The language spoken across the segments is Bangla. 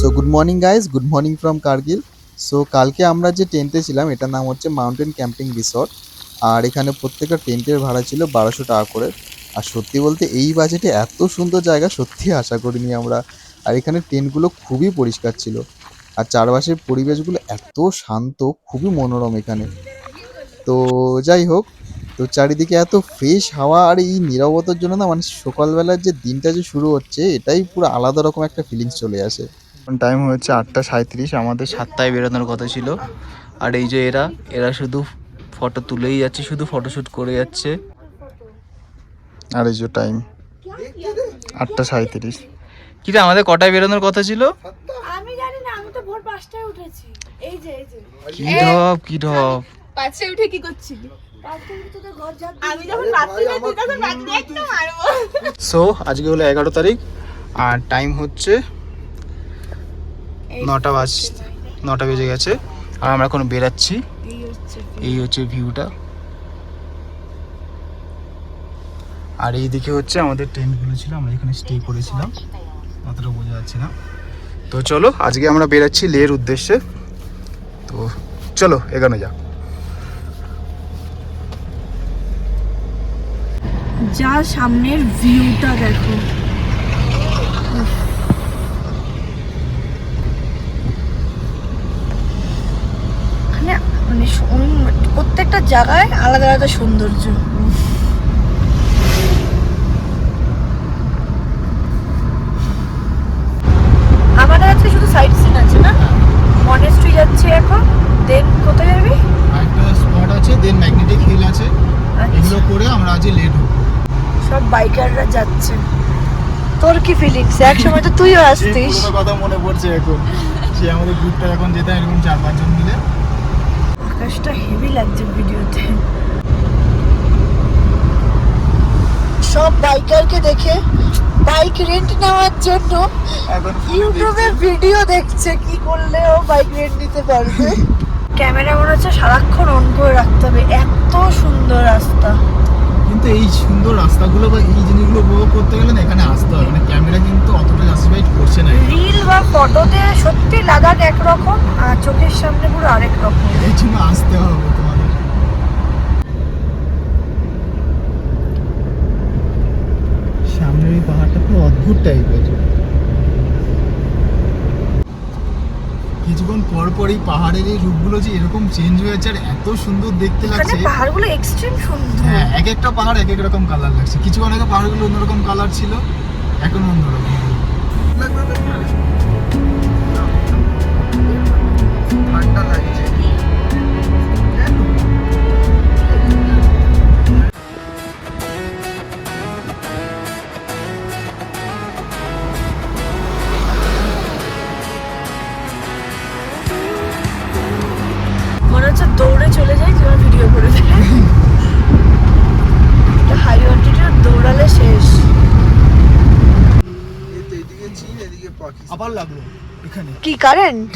So good morning guys, good morning from Kargil. So কালকে আমরা যে টেন্টে ছিলাম এটার নাম হচ্ছে মাউন্টেন ক্যাম্পিং রিসর্ট। আর এখানে প্রত্যেকটা টেন্টের ভাড়া ছিল 1200 টাকা করে। আর সত্যি বলতে এই বাজেটে এত সুন্দর জায়গা সত্যি আশা করিনি আমরা। আর এখানে টেন্টগুলো খুবই পরিষ্কার ছিল, আর চারপাশের পরিবেশগুলো এত শান্ত, খুবই মনোরম এখানে। তো যাই হোক, তো চারিদিকে এত ফ্রেশ হাওয়া আর এই নীরবতার জন্য না, মানে সকালবেলার যে দিনটা যে শুরু হচ্ছে এটাই পুরো আলাদা রকম একটা ফিলিংস চলে আসে। টাইম হচ্ছে 8:37, আমাদের 7টায় বেরোনোর কথা ছিল। আর এই যে এরা এরা শুধু ফটো তুলেই যাচ্ছে, শুধু ফটোশ্যুট করে যাচ্ছে। আর এই যে টাইম 8:37। কি রে, আমাদের কটায় বেরোনোর কথা ছিল? আমি জানি না, আমি তো ভোর 5টায় উঠেছি। এই যে কি ঢপ 5টায় উঠে কি করছিলি? 5টায় উঠে তো ঘর ঝাড় দিই। আমি যখন রাত্রে বেরোচ্ছি তখন বাকি একটা মারবো। সো আজকে হলো 11 তারিখ, আর টাইম হচ্ছে 9টা বেজে গেছে। আর আমরা এখন বেরাচ্ছি। এই হচ্ছে ভিউটা। আর এইদিকে হচ্ছে আমাদের টেন্টগুলো ছিল, আমরা এখানে স্টে করেছিলাম, অতটা বোঝা যাচ্ছে না। তো চলো আজকে আমরা বেরাচ্ছি লের উদ্দেশ্যে। তো চলো এখানে যাক। যা সামনের ভিউটা দেখো, মানে প্রত্যেকটা জায়গায় আলাদা আলাদা সৌন্দর্য। আমাদের আজকে শুধু সাইট সিন আছে না? মনেস্ট্রি যাচ্ছে এখন, দেন কোথায় যাবি? একটা স্পট আছে, দেন ম্যাগনেটিক হিল আছে। এগুলো করে আমরা আজ লেট হব। সব বাইকাররা যাচ্ছে। তোর কি ফিলিংস? এক সময় তো তুইও আসতিস। পুরো কথা মনে পড়ছে এখন, যে আমাদের গ্রুপটা যখন যেতাম এরকম 4-5 জন মিলে। আকাশটা হেভি লাগছে ভিডিওতে। সব বাইকারকে দেখে বাইক রেন্ট নেওয়ার জন্য এখন ইউটিউবে ভিডিও দেখছে কি করলে ও বাইক রেন্ট নিতে পারবে। ক্যামেরা মনে হচ্ছে সারাক্ষণ অন করে রাখতে হবে, এত সুন্দর রাস্তা। কিন্তু এই সুন্দর রাস্তাগুলো বা এই জিনিসগুলো উপভোগ করতে গেলে না এখানে আসতে হবে, মানে ক্যামেরা কিন্তু অতটা জাস্টিফাইড করছে না। রিল বা ফটোতে সত্যি লাদাখ একরকম, আর চোখের সামনে পুরো আরেক রকম। এই জন্য আসতে হবে তোমাদের। সামনের এই পাহাড়টা খুব অদ্ভুত টাইপের। কিছুক্ষণ পর পর এই পাহাড়ের এই রূপগুলো যে এরকম চেঞ্জ হয়ে যাচ্ছে, আর এত সুন্দর দেখতে লাগছে। পাহাড়গুলো এক্সট্রিম সুন্দর। হ্যাঁ, এক একটা পাহাড় এক এক রকম কালার লাগছে। কিছুক্ষণ আগে পাহাড়গুলো অন্যরকম কালার ছিল, এখন অন্যরকম। ঠান্ডা লাগছে। মনে হচ্ছে দৌড়ে চলে যাই, তোমার ভিডিও করে দেয়। হাই অল্টিটিউড দৌড়ালে শেষ। এদিকে চীন, এদিকে পাকিস্তান। আবার লাগলো এখানে। কি কারেন্ট?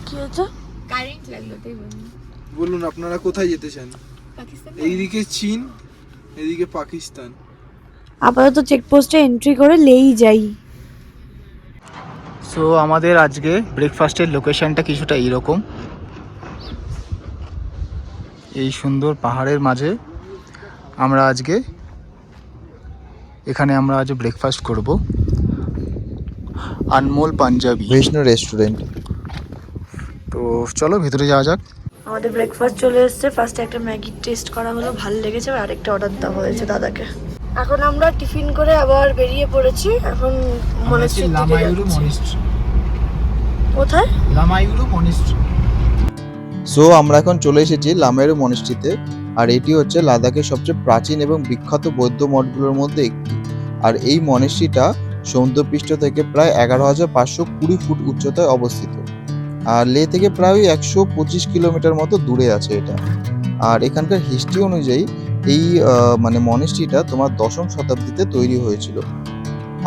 কি হচ্ছে? কারেন্ট লাগলো তাই বলুন আপনারা কোথায় যেতে চান? পাকিস্তান। এইদিকে চীন, এদিকে পাকিস্তান। আপাতত চেকপোস্টে এন্ট্রি করে লেই যাই। সো আমাদের আজকে ব্রেকফাস্টের লোকেশনটা কিছুটা এইরকম। এই সুন্দর পাহাড়ের মাঝে আমরা আজকে আমরা আজ ব্রেকফাস্ট করব। আনমোল পাঞ্জাবি বৈষ্ণব রেস্টুরেন্ট। তো চলো ভিতরে যাওয়া যাক। আমাদের ব্রেকফাস্ট চলে এসেছে। ফার্স্টে একটা ম্যাগি টেস্ট করা হলো, ভালো লেগেছে। আর আরেকটা অর্ডার দেওয়া হয়েছে দাদাকে। এখন আমরা টিফিন করে আবার বেরিয়ে পড়েছি। এখন মনেস্ট্রির দিকে যাচ্ছি। কোথায়? লামায়ুরু মনেস্ট্রি। সো আমরা এখন চলে এসেছি লামায়ুরু মনেস্ট্রিতে। আর এটি হচ্ছে লাদাখের সবচেয়ে প্রাচীন এবং বিখ্যাত বৌদ্ধ মঠগুলোর মধ্যে একটি। আর এই মনেস্ট্রিটা সমুদ্রপৃষ্ঠ থেকে প্রায় 11,520 ফুট উচ্চতায় অবস্থিত। আর লে থেকে প্রায় 125 কিলোমিটার মতো দূরে আছে এটা। আর এখানকার হিস্ট্রি অনুযায়ী এই মানে মনেস্ট্রিটা তোমার 10ম শতাব্দীতে তৈরি হয়েছিল।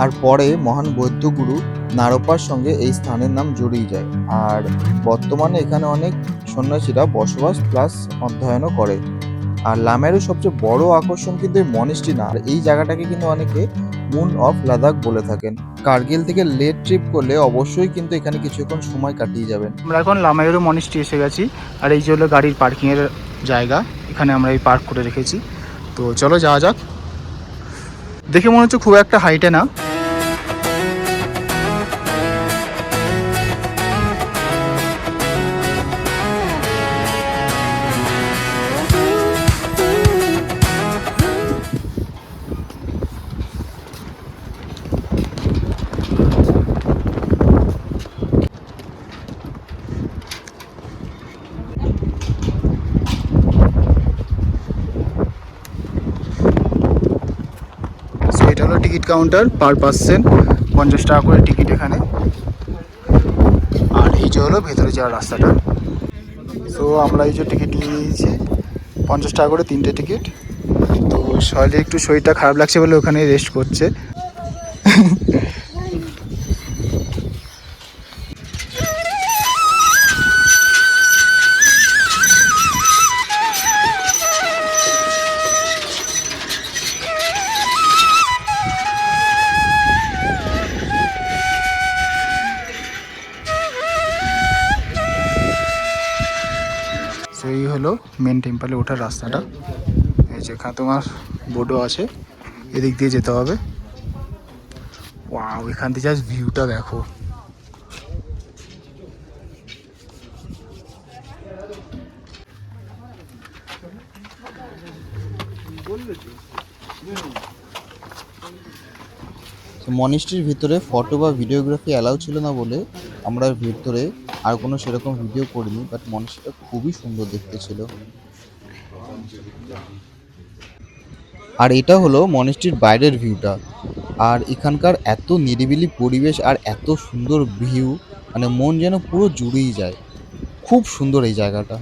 আর পরে মহান বৌদ্ধগুরু নারোপার সঙ্গে এই স্থানের নাম জড়িয়ে যায়। আর বর্তমানে এখানে অনেক সন্ন্যাসীরা বসবাস প্লাস অধ্যয়নও করে। আর লামায়ুরুর সবচেয়ে বড় আকর্ষণ কিন্তু এই মনেস্ট্রি না, আর এই জায়গাটাকে কিন্তু অনেকে মুন অফ লাদাখ বলে থাকেন। কার্গিল থেকে লেট ট্রিপ করলে অবশ্যই কিন্তু এখানে কিছুক্ষণ সময় কাটিয়ে যাবেন। আমরা এখন লামায়ুরু মনিস্ট্রি এসে গেছি, আর এই যে হলো গাড়ির পার্কিংয়ের জায়গা, এখানে আমরা এই পার্ক করে রেখেছি। তো চলো যাওয়া যাক। দেখে মনে হচ্ছে খুব একটা হাইটে না। সো এটা হলো টিকিট কাউন্টার, পার পার্সন 50 টাকা করে টিকিট এখানে। আর এই যে হলো ভেতরে যাওয়ার রাস্তাটা। সো আমরা এই যে টিকিট নিয়ে নিয়েছি 50 টাকা করে 3টে টিকিট। তো সহজে একটু শরীরটা খারাপ লাগছে বলে ওখানে রেস্ট করছে। তো এই হলো মেন টেম্পলে ওঠার রাস্তাটা। এই যেখানে তোমার বোর্ডও আছে, এদিক দিয়ে যেতে হবে। ওয়াও, এখান থেকে জাস্ট ভিউটা দেখো। মনিস্ট্রির ভিতরে ফটো বা ভিডিওগ্রাফি অ্যালাউ ছিল না বলে আমরা ভিতরে আর কোনো সেরকম ভিডিও করিনি, বাট মনিস্ট্রিটা খুবই সুন্দর দেখতে ছিল। আর এটা হলো মনিস্ট্রির বাইরের ভিউটা। আর এখানকার এত নিরিবিলি পরিবেশ আর এত সুন্দর ভিউ, মানে মন যেন পুরো জুড়েই যায়। খুব সুন্দর এই জায়গাটা।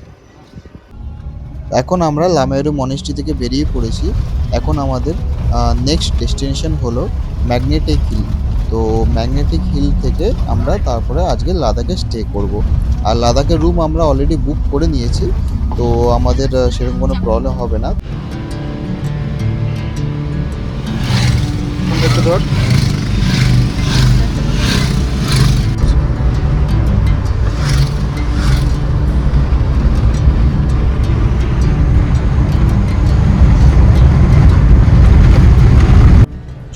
এখন আমরা লামায়ুরু মনিস্ট্রি থেকে বেরিয়ে পড়েছি। এখন আমাদের নেক্সট ডেস্টিনেশন হলো ম্যাগনেটিক হিল। তো ম্যাগনেটিক হিল থেকে আমরা তারপরে আজকে লাদাখে স্টে করব। আর লাদাখের রুম আমরা অলরেডি বুক করে নিয়েছি, তো আমাদের সেরকম কোনো প্রবলেম হবে না। একটু ধর।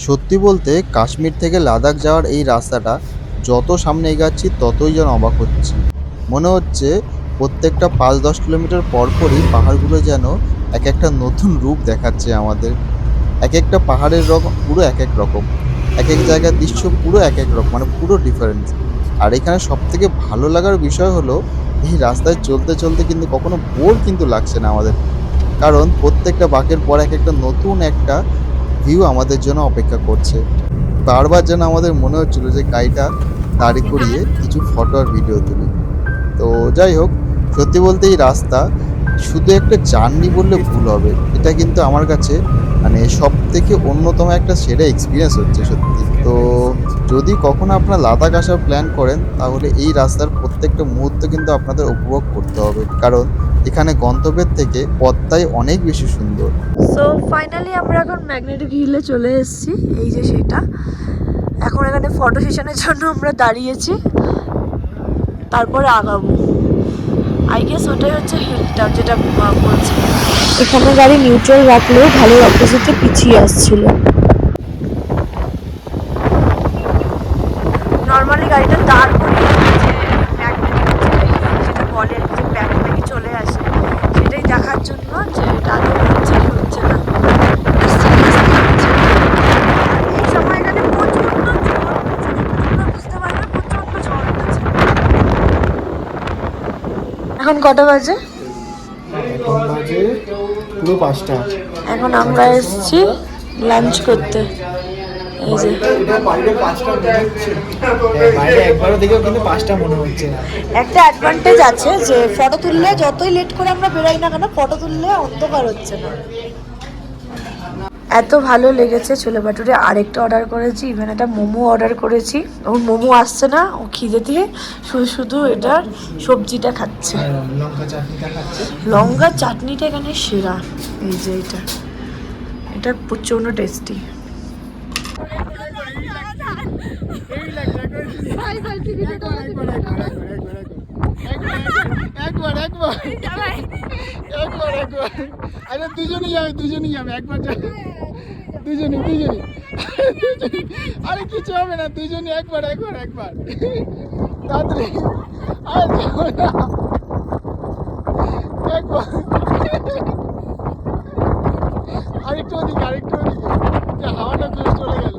সত্যি বলতে কাশ্মীর থেকে লাদাখ যাওয়ার এই রাস্তাটা যত সামনে এগাচ্ছি ততই যেন অবাক হচ্ছি। মনে হচ্ছে প্রত্যেকটা 5-10 কিলোমিটার পরপরই পাহাড়গুলো যেন এক একটা নতুন রূপ দেখাচ্ছে আমাদের। এক একটা পাহাড়ের রকম পুরো এক এক রকম, এক এক জায়গার দৃশ্য পুরো এক এক রকম, মানে পুরো ডিফারেন্স। আর এখানে সবথেকে ভালো লাগার বিষয় হলো এই রাস্তায় চলতে চলতে কিন্তু কখনো বোর কিন্তু লাগছে না আমাদের, কারণ প্রত্যেকটা বাঁকের পর এক একটা নতুন একটা ভিউ আমাদের জন্য অপেক্ষা করছে। বারবার যেন আমাদের মনে হচ্ছিল যে গাড়িটা দাঁড়ি করিয়ে কিছু ফটো আর ভিডিও তুলি। তো যাই হোক, সত্যি বলতে এই রাস্তা শুধু একটা জার্নি বললে ভুল হবে, এটা কিন্তু আমার কাছে মানে সব থেকে অন্যতম একটা সেরা এক্সপিরিয়েন্স হচ্ছে সত্যি। তো যদি কখনো আপনারা লাদাখ আসার প্ল্যান করেন তাহলে এই রাস্তার প্রত্যেকটা মুহূর্ত কিন্তু আপনাদের উপভোগ করতে হবে, কারণ এখানে গন্তব্যের থেকে পথটাই অনেক বেশি সুন্দর। সো ফাইনালি আমরা এখন ম্যাগনেটিক হিলে চলে এসেছি। এই যে সেটা, এখন এখানে ফটো সেশনের জন্য আমরা দাঁড়িয়েছি, তারপরে আগাবো। আই গেস ওটাই হচ্ছে হিলটা যেটা বলছি। এখানে গাড়ি নিউট্রাল রাখলেও ভালো অপোজিটে পিছিয়ে আসছিল। নর্মালি গাড়িটা দাঁড় করিয়ে যে ম্যাগনেটিক যেটা বলে যে ব্যাকপ্যাকে চলে আসে, সেটাই দেখার জন্য যে এটা আদৌ হচ্ছে কি হচ্ছে না। এই সময় এখানে প্রচন্ড ঝড়, বুঝতে পারবে প্রচন্ড ঝড় হচ্ছে। এখন কটা বাজে? এখন বাজে পুরো 5টা। এখন আমরা এসেছি লাঞ্চ করতে। এই যে বাইরে একবারও দেখেও কিন্তু 5টা মনে হচ্ছে। একটা অ্যাডভান্টেজ আছে যে ফটো তুললে যতই লেট করে আমরা বেরোই না কেন, ফটো তুললে অন্ধকার হচ্ছে না। এত ভালো লেগেছে ছোলে ভাটুরে। আরেকটা অর্ডার করেছি, ইভেন একটা মোমো অর্ডার করেছি। ওর মোমো আসছে না, ও খিদে দিয়ে শুধু শুধু এটার সবজিটা খাচ্ছে, লঙ্কা চাটনিটা খাচ্ছে। লঙ্কা চাটনিটা এখানে সেরা। এই যে এটা প্রচণ্ড টেস্টি। আরে দুজনই যাবে একবার যাবে দুজনই আরে কিছু হবে না, দুজনই একবার তাড়াতাড়ি আর যাও না, একবার আরেকটু ওদিকে যে হাওয়াটা চলে গেল।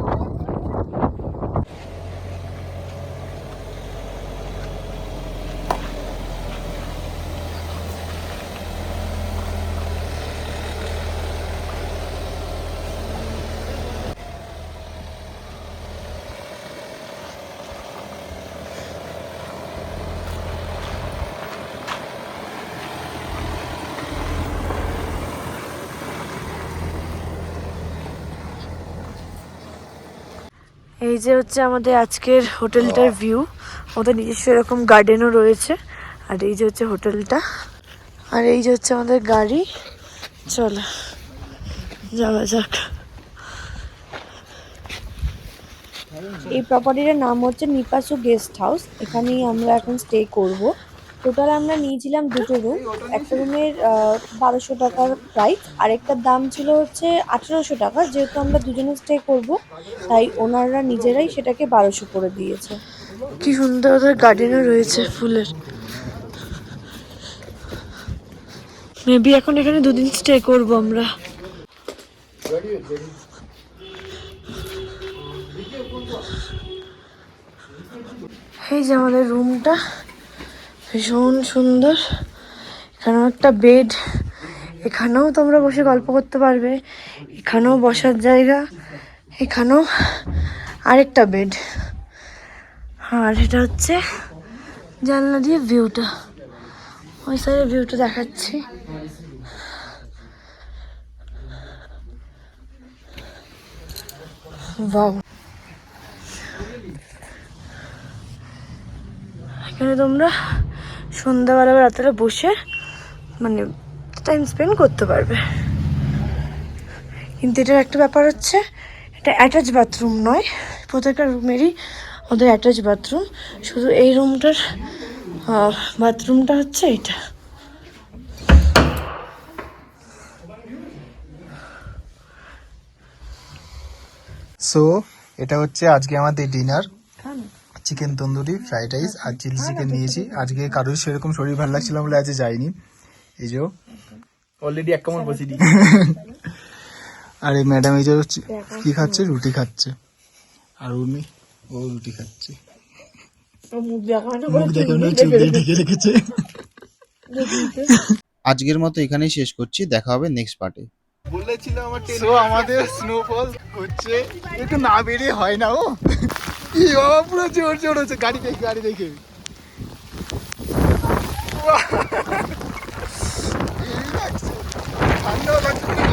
এই যে হচ্ছে আমাদের আজকের হোটেলটার ভিউ। ওদের নিজস্ব এরকম গার্ডেনও রয়েছে। আর এই যে হচ্ছে হোটেলটা, আর এই যে হচ্ছে আমাদের গাড়ি। চলো যাওয়া যাক। এই প্রপার্টিটার নাম হচ্ছে নিপাসু গেস্ট হাউস। এখানেই আমরা এখন স্টে করব। টোটাল আমরা নিয়েছিলাম দুটো রুম। একটা রুমের 1200 টাকার প্রাইস, আরেকটার দাম ছিল হচ্ছে 1800 টাকা। যেহেতু আমরা দুজনে স্টে করব তাই ওনারা নিজেরাই সেটাকে 1200 করে দিয়েছে। কি সুন্দর ওদের গার্ডেনও রয়েছে ফুলের। মেবি এখন এখানে দুদিন স্টে করব আমরা। এই যে আমাদের রুমটা, ভীষণ সুন্দর। এখানেও একটা বেড, এখানেও তোমরা বসে গল্প করতে পারবে, এখানেও বসার জায়গা, এখানেও আরেকটা বেড। আর এটা হচ্ছে জানলা দিয়ে ভিউটা, ওই সাইডের ভিউটা দেখাচ্ছি। বাহ, এখানে তোমরা সন্ধ্যাবেলা বা রাত্রে বসে মানে টাইম স্পেন্ড করতে পারবে। কিন্তু এটার একটা ব্যাপার হচ্ছে, এটা অ্যাটাচ বাথরুম নয়। প্রত্যেকটা রুমেরই ওদের অ্যাটাচ বাথরুম, শুধু এই রুমটার বাথরুমটা হচ্ছে এটা। সো এটা হচ্ছে আজকে আমাদের dinner. Chicken tandoori, fried rice আর চিলি চিকেন নিয়েছি। আজকে কারোর সেরকম শরীর ভালো লাগছিল বলে আজকে যাইনি। এই যে অলরেডি এক কামড় বসে দিই। আর এই ম্যাডাম এই যে কি খাচ্ছে, রুটি খাচ্ছে। আর উনি ও রুটি খাচ্ছে, মুখ দেখানো চোখ দিয়ে ঢেকে রেখেছে। আজকের মতো এখানেই শেষ করছি, দেখা হবে নেক্সট পার্টে। বলেছিল আমার সো আমাদের স্নোফল হচ্ছে, একটু না বেরিয়ে হয় না। ও কি বাবা, পুরো জোর হচ্ছে। গাড়ি দেখে ঠান্ডাও লাগছে।